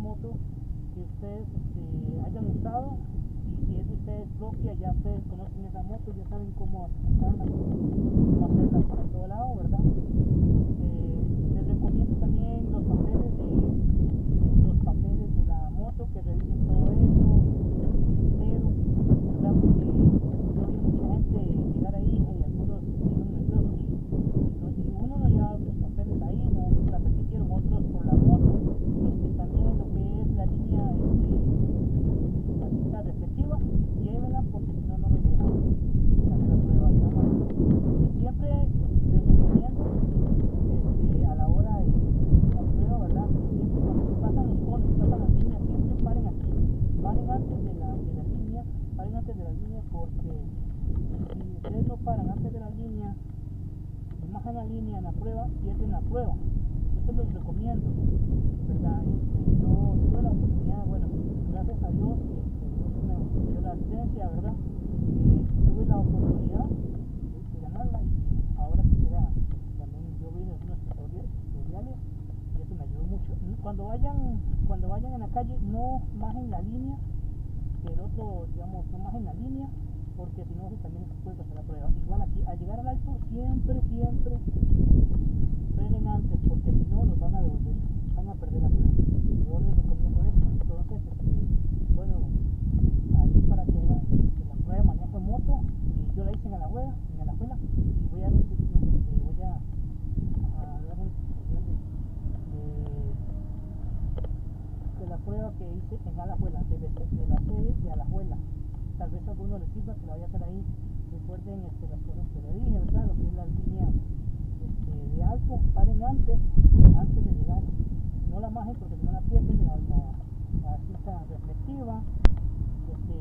moto que ustedes hayan usado, y si es de ustedes propia, ya ustedes conocen esa moto, ya saben cómo asentarla, cómo hacerla para todo lado, ¿verdad? Les recomiendo también los papeles de la moto, que revisen todo eso, pero, ¿verdad? Porque yo vi mucha gente llegar ahí y algunos estuvieron nerviosos y uno no llevaba los papeles ahí, no la permitieron, otros por la moto, también lo que es la línea, la cinta reflectiva, llévenla porque si no, no los dejan hacer la prueba, digamos. Siempre les recomiendo a la hora de la prueba, ¿verdad? Siempre cuando se pasan los conos, se pasan las líneas, siempre paren aquí, paren antes de la línea, paren antes de la línea, porque si ustedes no paran antes de la línea, bajan la línea en la prueba, pierden la prueba. Yo se los recomiendo, ¿verdad? Yo tuve la oportunidad, bueno, gracias a Dios, Dios me dio la licencia, ¿verdad? Tuve la oportunidad de ganarla, y ahora quisiera también, yo vi algunos tutoriales y eso me ayudó mucho. Cuando vayan en la calle, no bajen la línea, que el otro, digamos, no bajen la línea, porque si no también se puede pasar la prueba. Igual aquí, al llegar al alto, siempre frenen antes, porque si no los van a devolver, van a perder la prueba. Yo les recomiendo esto. Entonces, bueno, ahí para que vean la prueba de manejo de moto, yo la hice en Alajuela, y voy a dar un tutorial de la prueba que hice en Alajuela, de la sede de Alajuela. Tal vez a alguno les sirva que la vaya a hacer ahí. Recuerden las cosas que le dije, ¿verdad? Lo que es la línea de alto, paren antes de llegar, no la majen porque si no la pierden, la cinta reflectiva,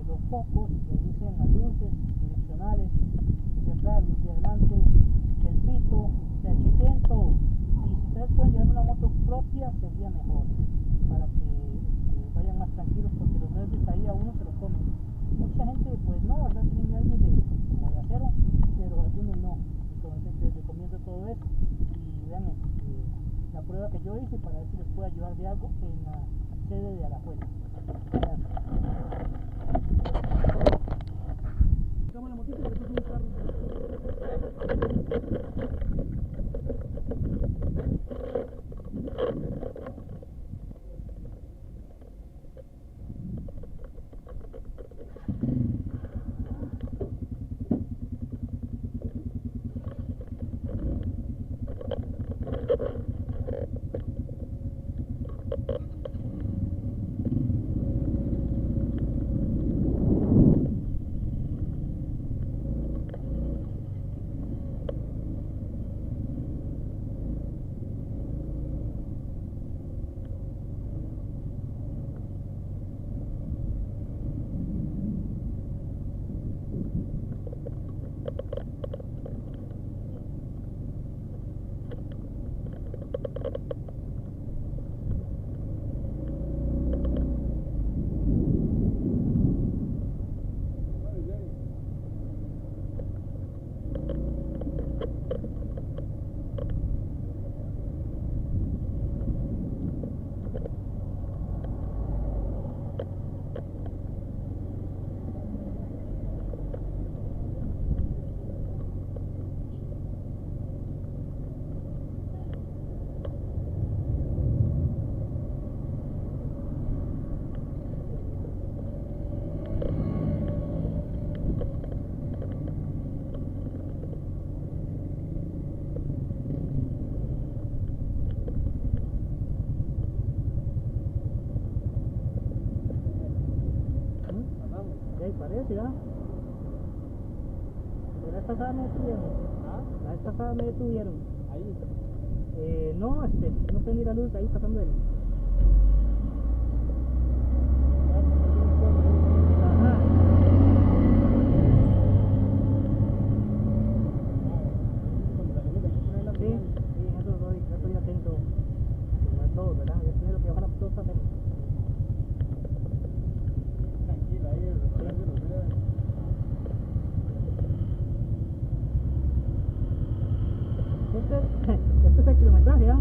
los focos, revisen las luces direccionales, luz de atrás, luz de adelante, el pito, o sea, chequen todo. Y si ustedes pueden llevar una moto propia, sería mejor, para que vayan más tranquilos, porque los nervios ahí a uno se los comen. Mucha gente, pues no, ¿verdad? Tienen nervios como de acero, pero algunos no. Entonces les recomiendo todo eso y vean la prueba que yo hice para ver si les puedo ayudar de algo en la sede de Alajuela. Sacamos la motito porque esto es un carro. Parece, ¿verdad? Pero la vez pasada me detuvieron. ¿Ah? La vez pasada me detuvieron. Ahí. No, no prendí la luz ahí pasando él. Ajá. Sí, eso estoy atento a todo, ¿verdad? Yo primero que ojalá todos hacen. Tranquilo, ahí este es el kilometraje, ¿ah?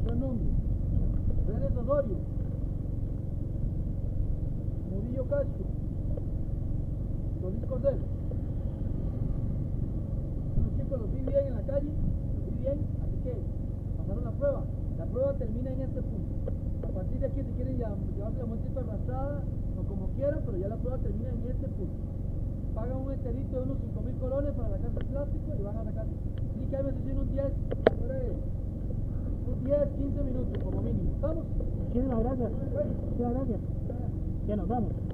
conocer nombres. Renes Osorio, Murillo Castro, Luis Cordero. Los chicos los vi bien en la calle, los vi bien, así que pasaron la prueba. La prueba termina en este punto. A partir de aquí, si quieren llevarse la montito arrastrada o como quieran, pero ya la prueba termina en este punto. Pagan un enterito de unos 5.000 colones para sacarse el plástico y van a sacar. Sí que hay veces unos 10, 15 minutos como mínimo. ¿Estamos? Muchísimas gracias. Muchísimas gracias. Ya nos vamos.